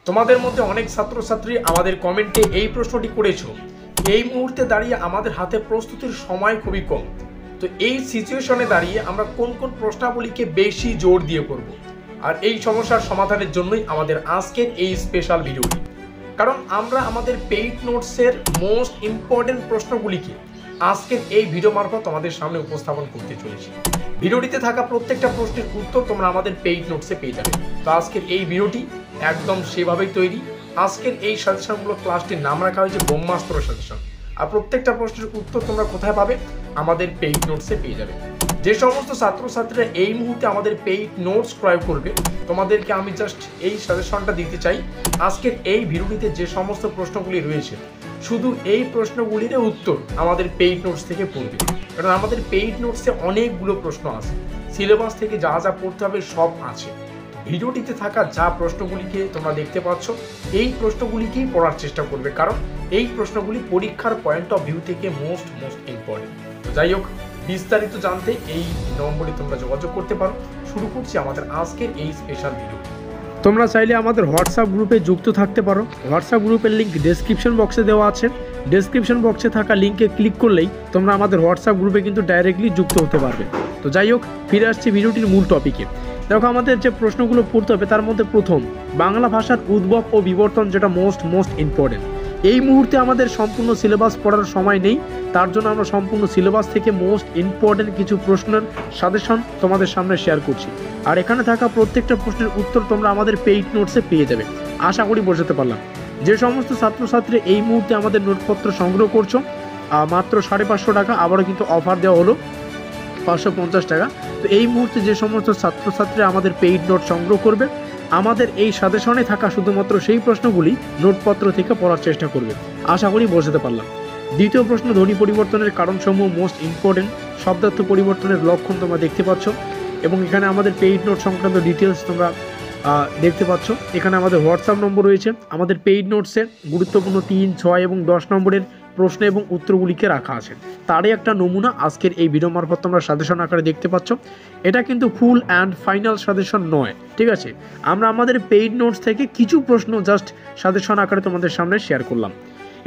তোমাদের মধ্যে অনেক ছাত্রছাত্রী আমাদের কমেন্টে এই প্রশ্নটি করেছো, এই মুহূর্তে দাঁড়িয়ে আমাদের হাতে প্রস্তুতির সময় খুবই কম, তো এই সিচুয়েশনে দাঁড়িয়ে আমরা কোন কোন প্রশ্নাবলীকে বেশি জোর দিয়ে করব। আর এই সমস্যার সমাধানের জন্যই আমাদের আজকের এই স্পেশাল ভিডিওটি, কারণ আমরা আমাদের পেইড নোটসের মোস্ট ইম্পর্টেন্ট প্রশ্নগুলিকে আজকের এই ভিডিও মারফত তোমাদের সামনে উপস্থাপন করতে চলেছি। ভিডিওটিতে থাকা প্রত্যেকটা প্রশ্নের উত্তর তোমরা আমাদের পেইড নোটসে পেয়ে যাবে। তো আজকের এই ভিডিওটি একদম সেভাবেই তৈরি। আজকের এই সাজেশনগুলো ক্লাসটির নাম রাখা হয়েছে ব্রহ্মাস্ত্র সাজেশন। আর প্রত্যেকটা প্রশ্নের উত্তর তোমরা কোথায় পাবে? আমাদের পেইড নোটসে পেয়ে যাবে। যে সমস্ত ছাত্রছাত্রীরা এই মুহূর্তে আমাদের পেইড নোটস ক্রয় করবে, তোমাদেরকে আমি জাস্ট এই সাজেশনটা দিতে চাই। আজকের এই ভিডিওটিতে যে সমস্ত প্রশ্নগুলি রয়েছে, শুধু এই প্রশ্নগুলির উত্তর আমাদের পেইড নোটস থেকে পড়বে, কারণ আমাদের পেইড নোটসে অনেকগুলো প্রশ্ন আছে। সিলেবাস থেকে যা যা পড়তে হবে সব আছে। ভিডিওটিতে থাকা যা প্রশ্নগুলিকে তোমরা দেখতে পাচ্ছ, এই প্রশ্নগুলিকেই পড়ার চেষ্টা করবে, কারণ এই প্রশ্নগুলি পরীক্ষার পয়েন্ট অফ ভিউ থেকে মোস্ট ইম্পর্টেন্ট। তো যাই হোক, বিস্তারিত জানতে এই নম্বরে তোমরা যোগাযোগ করতে পারো। শুরু করছি আমাদের আজকের এই স্পেশাল ভিডিও। তোমরা চাইলে আমাদের হোয়াটসঅ্যাপ গ্রুপে যুক্ত থাকতে পারো। হোয়াটসঅ্যাপ গ্রুপের লিঙ্ক ডেসক্রিপশন বক্সে দেওয়া আছে। ডেসক্রিপশন বক্সে থাকা লিঙ্কে ক্লিক করলেই তোমরা আমাদের হোয়াটসঅ্যাপ গ্রুপে কিন্তু ডাইরেক্টলি যুক্ত হতে পারবে। তো যাই হোক, ফিরে আসছি ভিডিওটির মূল টপিকে। দেখো, আমাদের যে প্রশ্নগুলো পড়তে হবে তার মধ্যে প্রথম, বাংলা ভাষার উদ্ভব ও বিবর্তন, যেটা মোস্ট ইম্পর্টেন্ট। এই মুহূর্তে আমাদের সম্পূর্ণ সিলেবাস পড়ার সময় নেই, তার জন্য আমরা সম্পূর্ণ সিলেবাস থেকে মোস্ট ইম্পর্টেন্ট কিছু প্রশ্নের সাজেশন তোমাদের সামনে শেয়ার করছি। আর এখানে থাকা প্রত্যেকটা প্রশ্নের উত্তর তোমরা আমাদের পেইড নোটসে পেয়ে যাবে। আশা করি বোঝাতে পারলাম। যে সমস্ত ছাত্রছাত্রী এই মুহূর্তে আমাদের নোটপত্র সংগ্রহ করছো, মাত্র 550 টাকা, আবারও কিন্তু অফার দেওয়া হলো 550 টাকা। তো এই মুহূর্তে যে সমস্ত ছাত্রছাত্রীরা আমাদের পেইড নোট সংগ্রহ করবে, আমাদের এই সাজেশনে থাকা শুধুমাত্র সেই প্রশ্নগুলি নোটপত্র থেকে পড়ার চেষ্টা করবে। আশা করি বোঝাতে পারলাম। দ্বিতীয় প্রশ্ন, ধ্বনি পরিবর্তনের কারণসমূহ, মোস্ট ইম্পর্টেন্ট। শব্দার্থ পরিবর্তনের লক্ষণ তোমরা দেখতে পাচ্ছ, এবং এখানে আমাদের পেইড নোট সংক্রান্ত ডিটেলস তোমরা দেখতে পাচ্ছ। এখানে আমাদের হোয়াটসঅ্যাপ নম্বর রয়েছে। আমাদের পেইড নোটসের গুরুত্বপূর্ণ 3, 6 এবং 10 নম্বরের প্রশ্ন এবং উত্তরগুলিকে রাখা আছে। তারই একটা নমুনা আজকের এই ভিডিও মারফত তোমরা সাজেশন আকারে দেখতে পাচ্ছ। এটা কিন্তু ফুল অ্যান্ড ফাইনাল সাজেশন নয়, ঠিক আছে? আমরা আমাদের পেইড নোটস থেকে কিছু প্রশ্ন জাস্ট সাজেশন আকারে তোমাদের সামনে শেয়ার করলাম,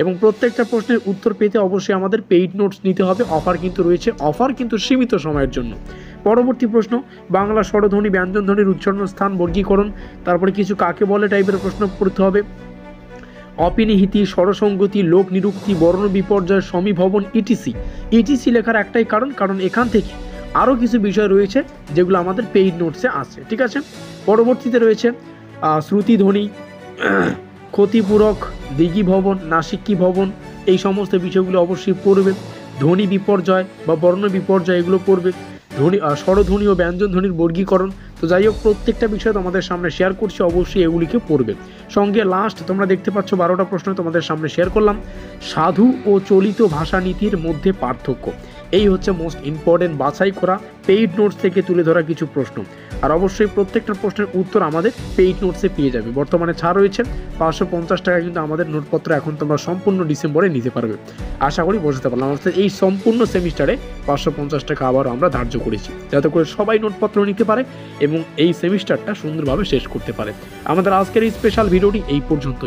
এবং প্রত্যেকটা প্রশ্নের উত্তর পেতে অবশ্যই আমাদের পেইড নোটস নিতে হবে। অফার কিন্তু রয়েছে, অফার কিন্তু সীমিত সময়ের জন্য। পরবর্তী প্রশ্ন, বাংলা স্বরধ্বনি, ব্যঞ্জনধ্বনির উচ্চারণ স্থান, বর্গীকরণ, তারপরে কিছু কাকে বলে টাইপের প্রশ্ন পড়তে হবে। অপিনিহিতি, স্বরসঙ্গতি, লোক নিরুক্তি, বর্ণ বিপর্যয়, সমীভবন, ইটিসি লেখার একটাই কারণ এখান থেকে আরও কিছু বিষয় রয়েছে যেগুলো আমাদের পেইড নোটসে আছে, ঠিক আছে? পরবর্তীতে রয়েছে শ্রুতিধ্বনি, ক্ষতিপূরক, দিঘি ভবন, নাসিক্যী ভবন, এই সমস্ত বিষয়গুলো অবশ্যই পড়বে। ধ্বনি বিপর্যয় বা বর্ণ বিপর্যয়, এগুলো পড়বে। স্বরধ্বনি ও ব্যঞ্জনধ্বনির বর্গীকরণ। তো যাই হোক, প্রত্যেকটা বিষয় তোমাদের সামনে শেয়ার করছি, অবশ্যই এগুলিকে পড়বে। সঙ্গে লাস্ট তোমরা দেখতে পাচ্ছ 12টা প্রশ্ন তোমাদের সামনে শেয়ার করলাম। সাধু ও চলিত ভাষানীতির মধ্যে পার্থক্য। এই হচ্ছে মোস্ট ইম্পর্টেন্ট বাছাই করা পেইড নোটস থেকে তুলে ধরা কিছু প্রশ্ন। আর অবশ্যই প্রত্যেকটা প্রশ্নের উত্তর আমাদের পেইড নোটসে পেয়ে যাবে। বর্তমানে ছাড় রয়েছে 550 টাকা, কিন্তু আমাদের নোটপত্র এখন তোমরা সম্পূর্ণ ডিসেম্বরে নিতে পারবে। আশা করি বোঝাতে পারলাম। অর্থাৎ এই সম্পূর্ণ সেমিস্টারে 550 টাকা আবারও আমরা ধার্য করেছি, যাতে করে সবাই নোটপত্র নিতে পারে এবং এই সেমিস্টারটা সুন্দরভাবে শেষ করতে পারে। আমাদের আজকের এই স্পেশাল ভিডিওটি এই পর্যন্তই।